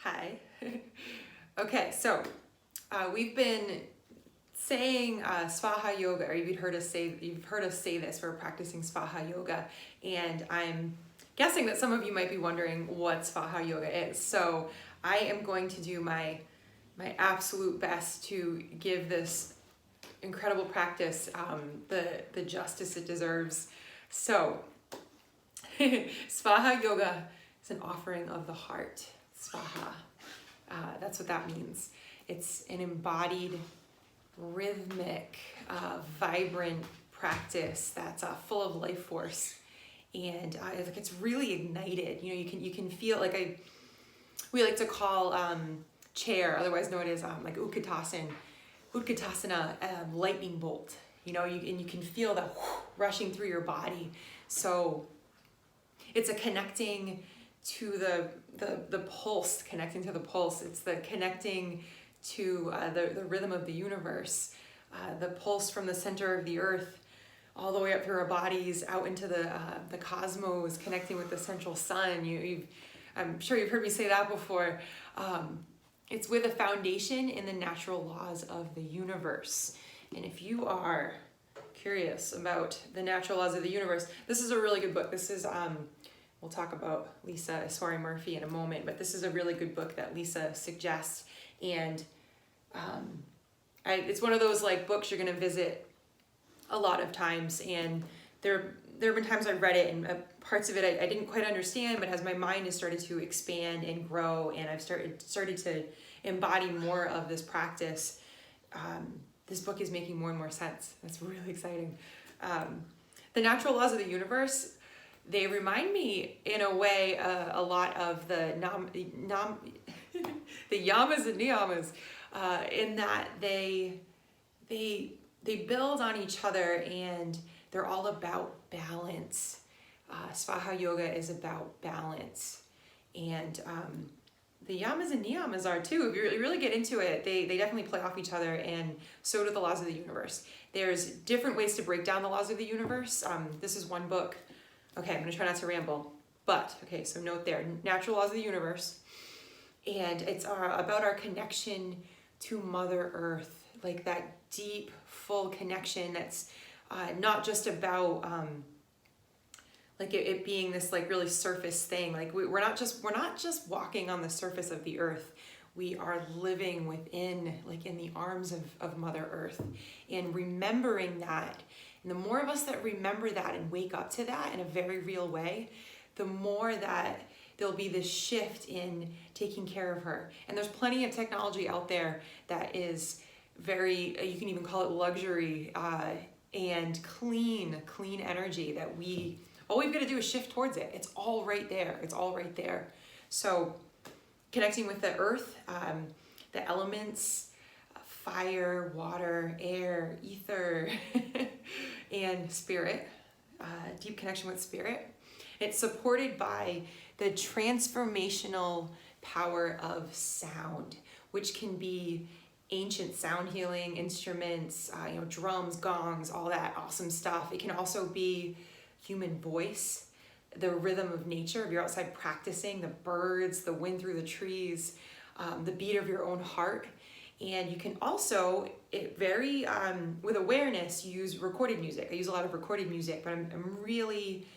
Hi. Okay, so we've been saying Sva Ha Yoga, or you've heard us say this. We're practicing Sva Ha Yoga, and I'm guessing that some of you might be wondering what Sva Ha Yoga is. So I am going to do my absolute best to give this incredible practice the justice it deserves. So Sva Ha Yoga is an offering of the heart. Svaha. That's what that means. It's an embodied, rhythmic, vibrant practice that's full of life force, and it's really ignited. You know, you can feel we like to call chair, otherwise known as like Utkatasana, lightning bolt. You know, you can feel that rushing through your body. So it's a connecting to the pulse, connecting to the pulse. It's the connecting to the rhythm of the universe, the pulse from the center of the earth all the way up through our bodies out into the cosmos, connecting with the central sun. I'm sure you've heard me say that before. It's with a foundation in the natural laws of the universe. And if you are curious about the natural laws of the universe, this is a really good book. This is we'll talk about Lisa Murphy in a moment, but this is a really good book that Lisa suggests. And it's one of those like books you're going to visit a lot of times. And there have been times I've read it and parts of it I didn't quite understand, but as my mind has started to expand and grow and I've started to embody more of this practice, this book is making more and more sense. That's really exciting. The natural laws of the universe, they remind me in a way a lot of the yamas and niyamas, in that they build on each other and they're all about balance. Sva Ha Yoga is about balance, and the yamas and niyamas are too. If you really get into it, they definitely play off each other, and so do the laws of the universe. There's different ways to break down the laws of the universe. This is one book. Okay, I'm going to try not to ramble, but okay, so note there, natural laws of the universe, and it's about our connection to Mother Earth, like that deep, full connection that's not just about like it being this like really surface thing. Like we're not just walking on the surface of the earth. We are living within, like in the arms of Mother Earth, and remembering that. And the more of us that remember that and wake up to that in a very real way, the more that there'll be this shift in taking care of her. And there's plenty of technology out there that is very, you can even call it luxury, and clean energy that all we've got to do is shift towards it. It's all right there. It's all right there. So connecting with the earth, the elements, fire, water, air, ether, and spirit, deep connection with spirit. It's supported by the transformational power of sound, which can be ancient sound healing instruments, drums, gongs, all that awesome stuff. It can also be human voice, the rhythm of nature. If you're outside practicing, the birds, the wind through the trees, the beat of your own heart. And you can also, with awareness, use recorded music. I use a lot of recorded music, but I'm really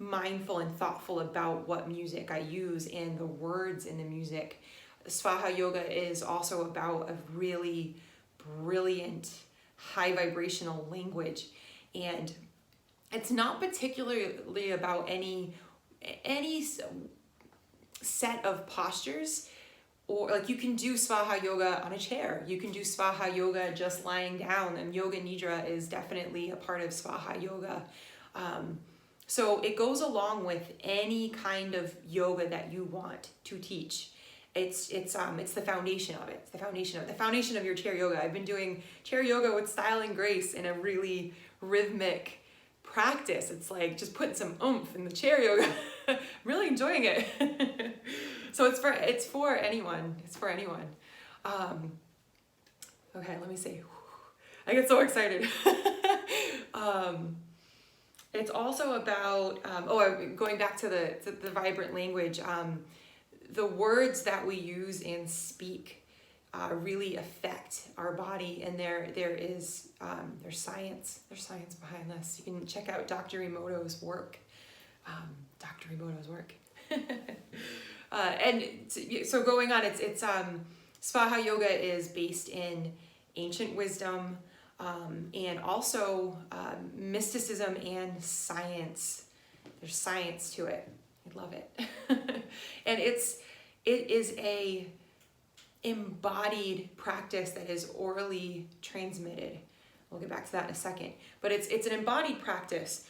mindful and thoughtful about what music I use and the words in the music. Sva Ha Yoga is also about a really brilliant, high vibrational language. And it's not particularly about any set of postures. Or like you can do Sva Ha Yoga on a chair. You can do Sva Ha Yoga just lying down. And Yoga Nidra is definitely a part of Sva Ha Yoga. So it goes along with any kind of yoga that you want to teach. It's the foundation of it. It's the foundation of your chair yoga. I've been doing chair yoga with style and grace in a really rhythmic practice. It's like just putting some oomph in the chair yoga. Really enjoying it. So it's for anyone. It's for anyone. Okay, let me see. I get so excited. It's also about going back to the vibrant language. the words that we use and speak really affect our body, and there's science behind this. You can check out Dr. Emoto's work. And so going on, it's Sva Ha Yoga is based in ancient wisdom, and also mysticism and science. There's science to it. I love it. And it is a embodied practice that is orally transmitted. We'll get back to that in a second. But it's an embodied practice,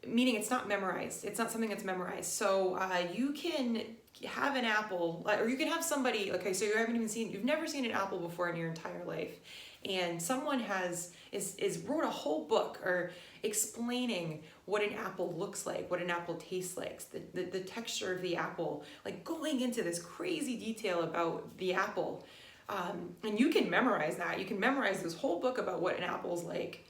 meaning it's not memorized. It's not something that's memorized. So you can have an apple, or you can have somebody, okay, so you've never seen an apple before in your entire life. And someone wrote a whole book or explaining what an apple looks like, what an apple tastes like, the texture of the apple, like going into this crazy detail about the apple. And you can memorize that. You can memorize this whole book about what an apple's like.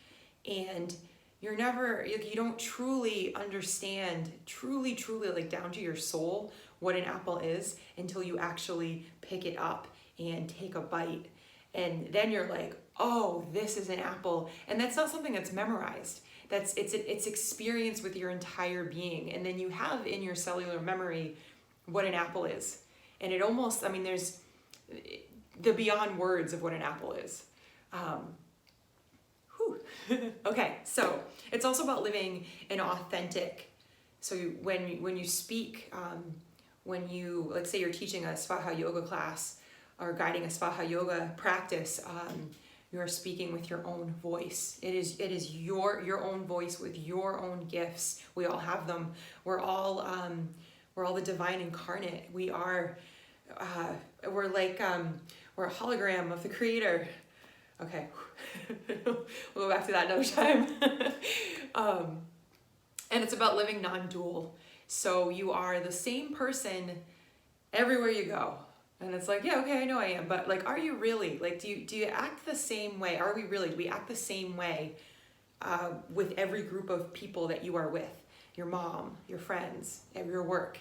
And you don't truly understand, truly, like down to your soul, what an apple is until you actually pick it up and take a bite. And then you're like, oh, this is an apple. And that's not something that's memorized. It's experience with your entire being. And then you have in your cellular memory what an apple is. And it almost, there's the beyond words of what an apple is. Okay, so it's also about living an authentic, so when you speak, when you, let's say you're teaching a Sva Ha Yoga class or guiding a Sva Ha Yoga practice, you're speaking with your own voice. It is your own voice with your own gifts. We all have them. We're all the divine incarnate. We're a hologram of the Creator. Okay, we'll go back to that another time. And it's about living non-dual. So you are the same person everywhere you go. And it's like, yeah, okay, I know I am, but like, are you really? Like, do you act the same way? Are we really? Do we act the same way with every group of people that you are with? Your mom, your friends, at your work.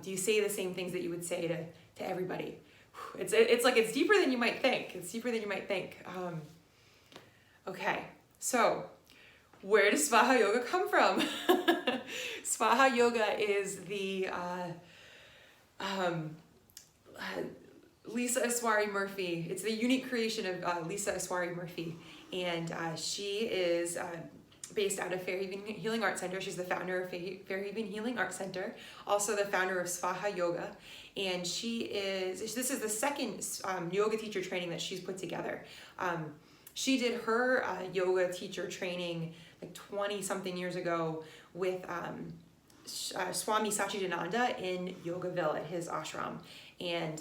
Do you say the same things that you would say to everybody? It's like, it's deeper than you might think. Okay, so where does Sva Ha Yoga come from? Sva Ha Yoga is the Lisa Iswari Murphy. It's the unique creation of Lisa Iswari Murphy, and she is based out of Fairhaven Healing Arts Center. She's the founder of Fairhaven Healing Arts Center, also the founder of Sva Ha Yoga, and this is the second yoga teacher training that she's put together. She did her yoga teacher training like 20-something years ago with Swami Satchidananda in Yogaville at his ashram. And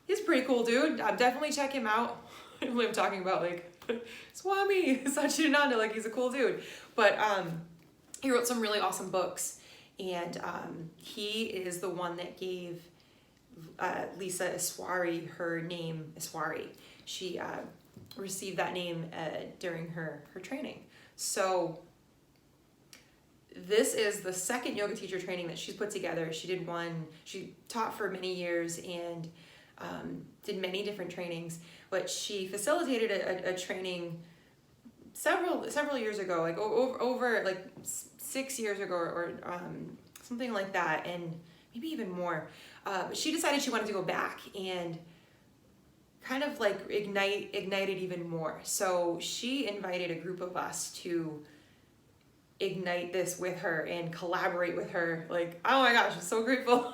he's a pretty cool dude. Definitely check him out. I'm talking about like Swami Satchidananda, like he's a cool dude. But he wrote some really awesome books. And he is the one that gave Lisa Iswari her name, Iswari. She received that name during her training. So this is the second yoga teacher training that she's put together. She taught for many years and did many different trainings, but she facilitated a training several years ago, like over like 6 years ago or something like that, and maybe even more. But she decided she wanted to go back and kind of like ignite it even more. So she invited a group of us to ignite this with her and collaborate with her. Like, oh my gosh, I'm so grateful.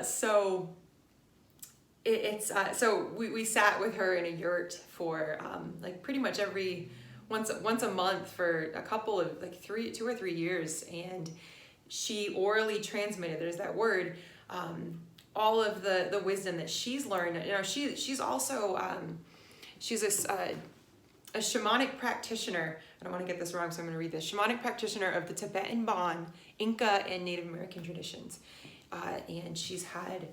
So we sat with her in a yurt for like pretty much once a month for a couple of like 2 or 3 years, and she orally transmitted, there's that word, all of the wisdom that she's learned. You know, she's also she's a shamanic practitioner. I don't want to get this wrong, so I'm going to read this. Shamanic practitioner of the Tibetan Bon, Inca, and Native American traditions. And she's had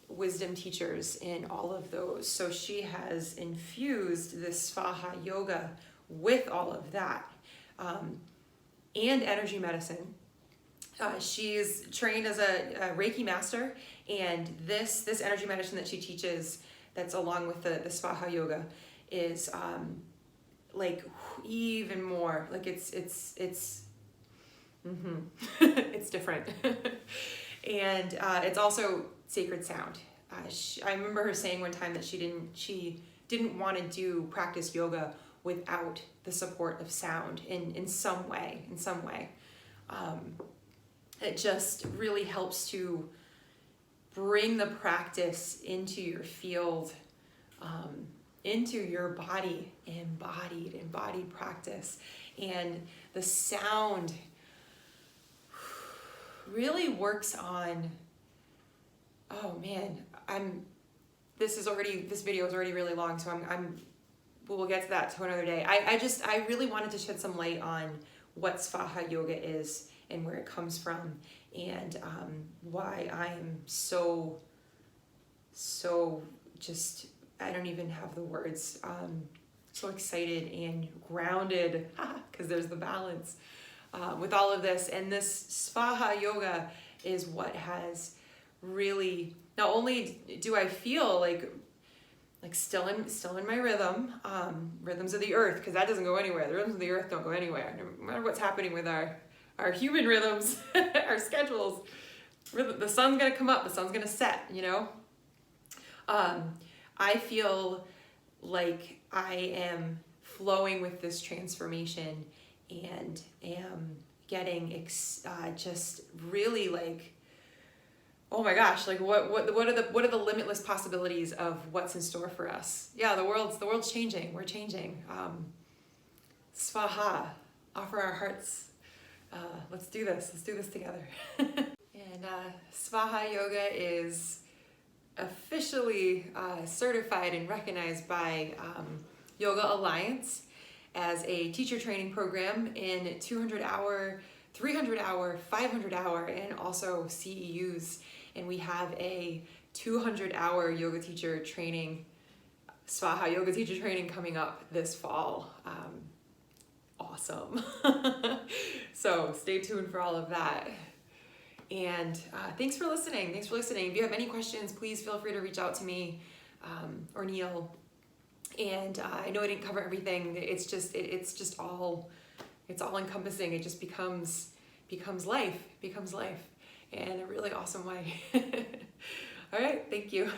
wisdom teachers in all of those. So she has infused this Sva Ha Yoga with all of that. And energy medicine. She's trained as a Reiki master, and this energy medicine that she teaches, that's along with the Sva Ha Yoga, is like even more like it's it's different. And it's also sacred sound. I remember her saying one time that she didn't want to practice yoga without the support of sound in some way. It just really helps to bring the practice into your field, into your body, embodied practice. And the sound really works on, oh man, this video is already really long, so we'll get to that to another day. I really wanted to shed some light on what Sva Ha Yoga is and where it comes from, and why I am so just, I don't even have the words, so excited and grounded, because there's the balance with all of this. And this Sva Ha Yoga is what has really, not only do I feel like still in my rhythm, rhythms of the earth, because that doesn't go anywhere. The rhythms of the earth don't go anywhere, no matter what's happening with our human rhythms, our schedules. The sun's gonna come up, the sun's gonna set, you know? I feel like I am flowing with this transformation and am getting just really like, oh my gosh, like what are the limitless possibilities of what's in store for us? Yeah, the world's changing. We're changing. Svaha, offer our hearts. Let's do this. Let's do this together. And Sva Ha Yoga is officially certified and recognized by Yoga Alliance as a teacher training program in 200-hour, 300-hour, 500-hour, and also CEUs. And we have a 200-hour yoga teacher training, Sva Ha Yoga teacher training, coming up this fall. Awesome. So stay tuned for all of that. And thanks for listening. If you have any questions, please feel free to reach out to me or Neil. And I know I didn't cover everything. It's just all encompassing. It just becomes life, in a really awesome way. All right, thank you.